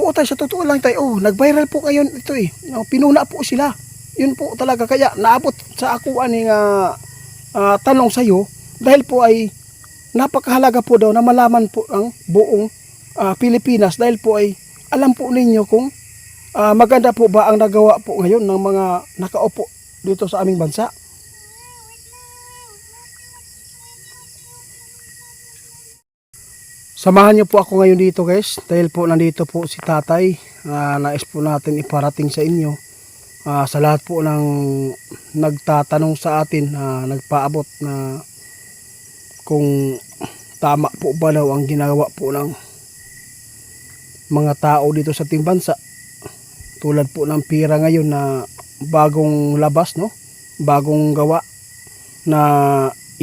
Oo tay, sa totoo lang tay, nag-viral po ngayon ito eh. No, pinuna po sila. Yun po talaga kaya naabot sa ako aning tanong sa iyo dahil po ay napakahalaga po daw na malaman po ang buong Pilipinas dahil po ay alam po ninyo kung maganda po ba ang nagawa po ngayon ng mga nakaupo dito sa aming bansa. Samahan niyo po ako ngayon dito guys dahil po nandito po si tatay. Nais po natin iparating sa inyo sa lahat po ng nagtatanong sa atin, nagpaabot na kung tama po ba daw ang ginagawa po ng mga tao dito sa ating bansa. Tulad po ng pira ngayon na bagong labas, no? Bagong gawa na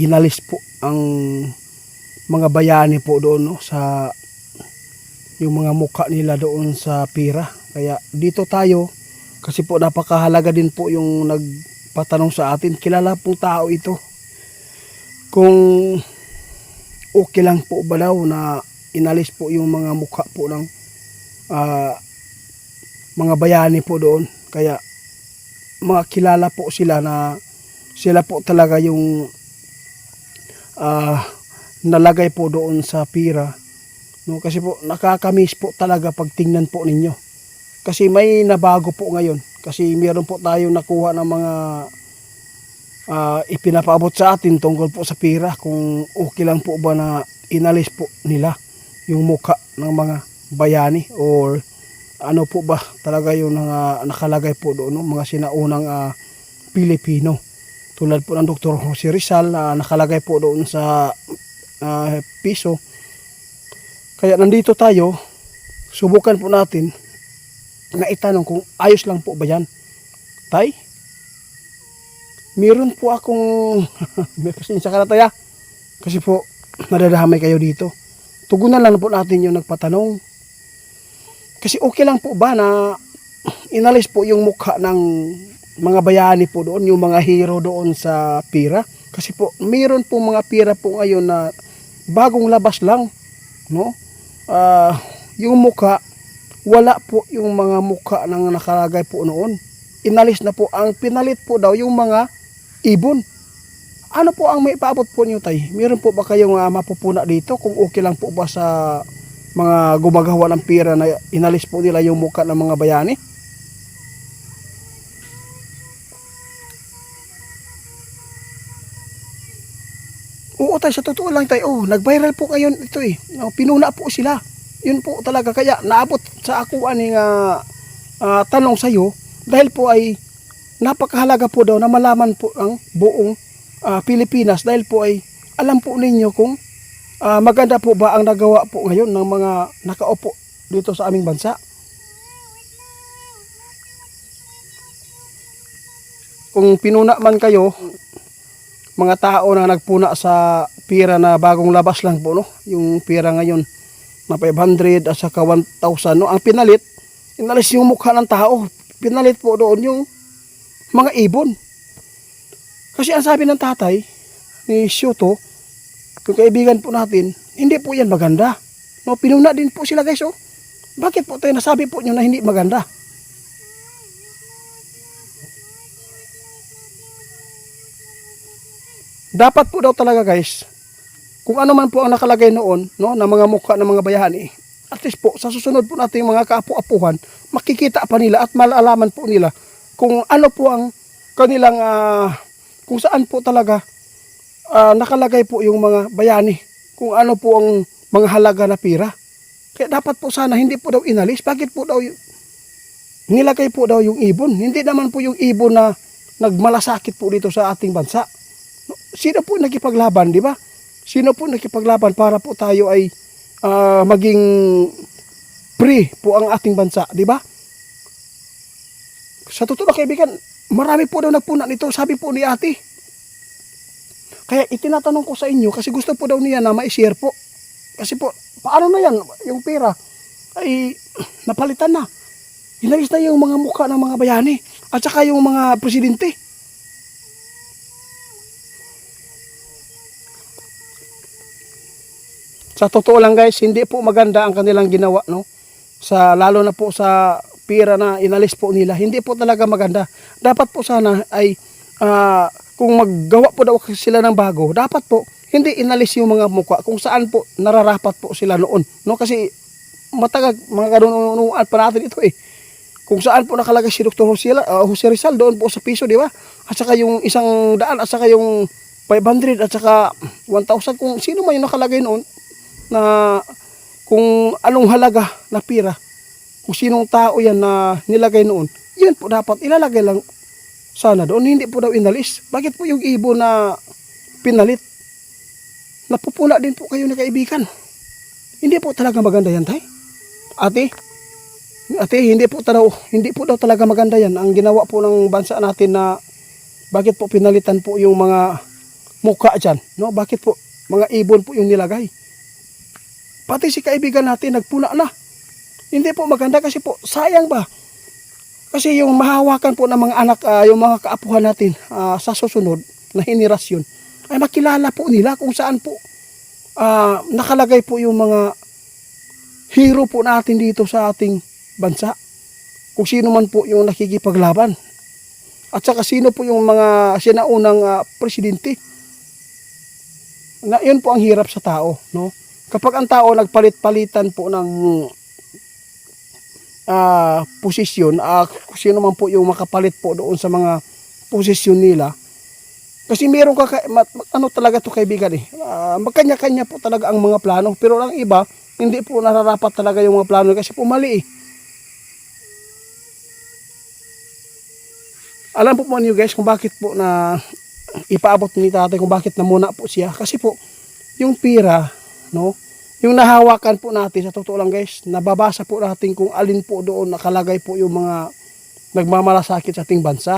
inalis po ang mga bayani po doon, no? Sa yung mga mukha nila doon sa pira. Kaya dito tayo kasi po napakahalaga din po yung nagpatanong sa atin. Kilala pong tao ito. Kung okay lang po ba daw na inalis po yung mga mukha po ng mga bayani po doon. Kaya mga kilala po sila na sila po talaga yung nalagay po doon sa pira, no? Kasi po nakakamiss po talaga pag tingnan po ninyo kasi may nabago po ngayon kasi meron po tayong nakuha ng mga ipinapaabot sa atin tungkol po sa pira kung okay lang po ba na inalis po nila yung mukha ng mga bayani or ano po ba talaga yung nakalagay po doon, no? Mga sinaunang Pilipino tulad po ng Dr. Jose Rizal nakalagay po doon sa piso. Kaya nandito tayo, subukan po natin na itanong kung ayos lang po ba yan. Tay, meron po akong may pasensya ka na taya kasi po nadadamay kayo dito. Tugunan lang po natin yung nagpatanong kasi okay lang po ba na inalis po yung mukha ng mga bayani po doon, yung mga hero doon sa pira. Kasi po mayroon po mga pira po ngayon na bagong labas lang, no? Yung mukha, wala po yung mga mukha nang nakalagay po noon. Inalis na po, ang pinalit po daw yung mga ibon. Ano po ang may paabot po niyo tay? Meron po ba kayong mapupuna dito kung okay lang po ba sa mga gumagawa ng pira na inalis po nila yung mukha ng mga bayani? Oo tay, sa totoo lang tay, nag-viral po ngayon ito eh. No, pinuna po sila. Yun po talaga kaya naabot sa ako aning tanong sa iyo dahil po ay napakahalaga po daw na malaman po ang buong Pilipinas dahil po ay alam po ninyo kung maganda po ba ang nagawa po ngayon ng mga nakaupo dito sa aming bansa. Kung pinuna man kayo, mga tao na nagpuna sa pira na bagong labas lang po, no? Yung pira ngayon na 500 at saka 1,000, no? Ang pinalit, inalis yung mukha ng tao. Pinalit po doon yung mga ibon. Kasi ang sabi ng tatay ni Shoto, yung kaibigan po natin, hindi po yan maganda. No, pinuna din po sila guys, oh. Bakit po tayo nasabi po nyo na hindi maganda? Dapat po daw talaga guys, kung ano man po ang nakalagay noon, no, na mga mukha ng mga bayani, at least po sa susunod po natin mga kaapu-apuhan, makikita pa nila at malalaman po nila kung ano po ang kanilang kung saan po talaga nakalagay po yung mga bayani, kung ano po ang mga halaga na pira. Kaya dapat po sana hindi po daw inalis. Bakit po daw nilagay po daw yung ibon? Hindi naman po yung ibon na nagmalasakit po dito sa ating bansa. Sino po nakipaglaban, di ba? Sino po nakipaglaban para po tayo ay maging free po ang ating bansa, di ba? Sa totoo kaibigan, marami po daw nagpuna nito, sabi po ni ate. Kaya itinatanong ko sa inyo kasi gusto po daw niya na ma-share po. Kasi po, paano na yan? Yung pera ay napalitan na. Inalis na yung mga mukha ng mga bayani at saka yung mga presidente. Sa totoo lang guys, hindi po maganda ang kanilang ginawa, no? lalo na po sa pera na inalis po nila, hindi po talaga maganda. Dapat po sana ay kung maggawa po daw sila ng bago, dapat po hindi inalis yung mga mukha kung saan po nararapat po sila noon, no? Kasi matagal mga kanunuan pa natin ito eh. Kung saan po nakalagay si Dr. Jose Rizal doon po sa piso, di ba? At saka yung 100 at saka yung 500 at saka 1,000, kung sino man yung nakalagay noon na kung anong halaga na pira, kung sinong tao yan na nilagay noon, yun po dapat ilalagay lang sana doon, hindi po daw inalis. Bakit po yung ibon na pinalit? Napupula din po kayo na kaibigan. Hindi po talaga maganda yan, tay. Ate, hindi po daw talaga maganda yan. Ang ginawa po ng bansa natin na bakit po pinalitan po yung mga mukha dyan, no? Bakit po mga ibon po yung nilagay? Pati si kaibigan natin nagpuna na. Hindi po maganda kasi po sayang ba? Kasi yung mahawakan po ng mga anak, yung mga kaapuhan natin sa susunod na henerasyon ay makilala po nila kung saan po nakalagay po yung mga hero po natin dito sa ating bansa. Kung sino man po yung nakikipaglaban. At saka sino po yung mga sinaunang presidente. Na yun po ang hirap sa tao, no? Kapag ang tao nagpalit-palitan po ng posisyon, kung sino man po yung makapalit po doon sa mga posisyon nila. Kasi meron ano talaga to kaibigan eh. Magkanya-kanya po talaga ang mga plano, pero ang iba hindi po nararapat talaga yung mga plano kasi po mali eh. Alam po niyo guys kung bakit po na ipaabot ni tatay, kung bakit namuna po siya. Kasi po yung pira, no, yung nahawakan po natin, sa totoo lang guys, nababasa po natin kung alin po doon nakalagay po yung mga nagmamalasakit sa ating bansa.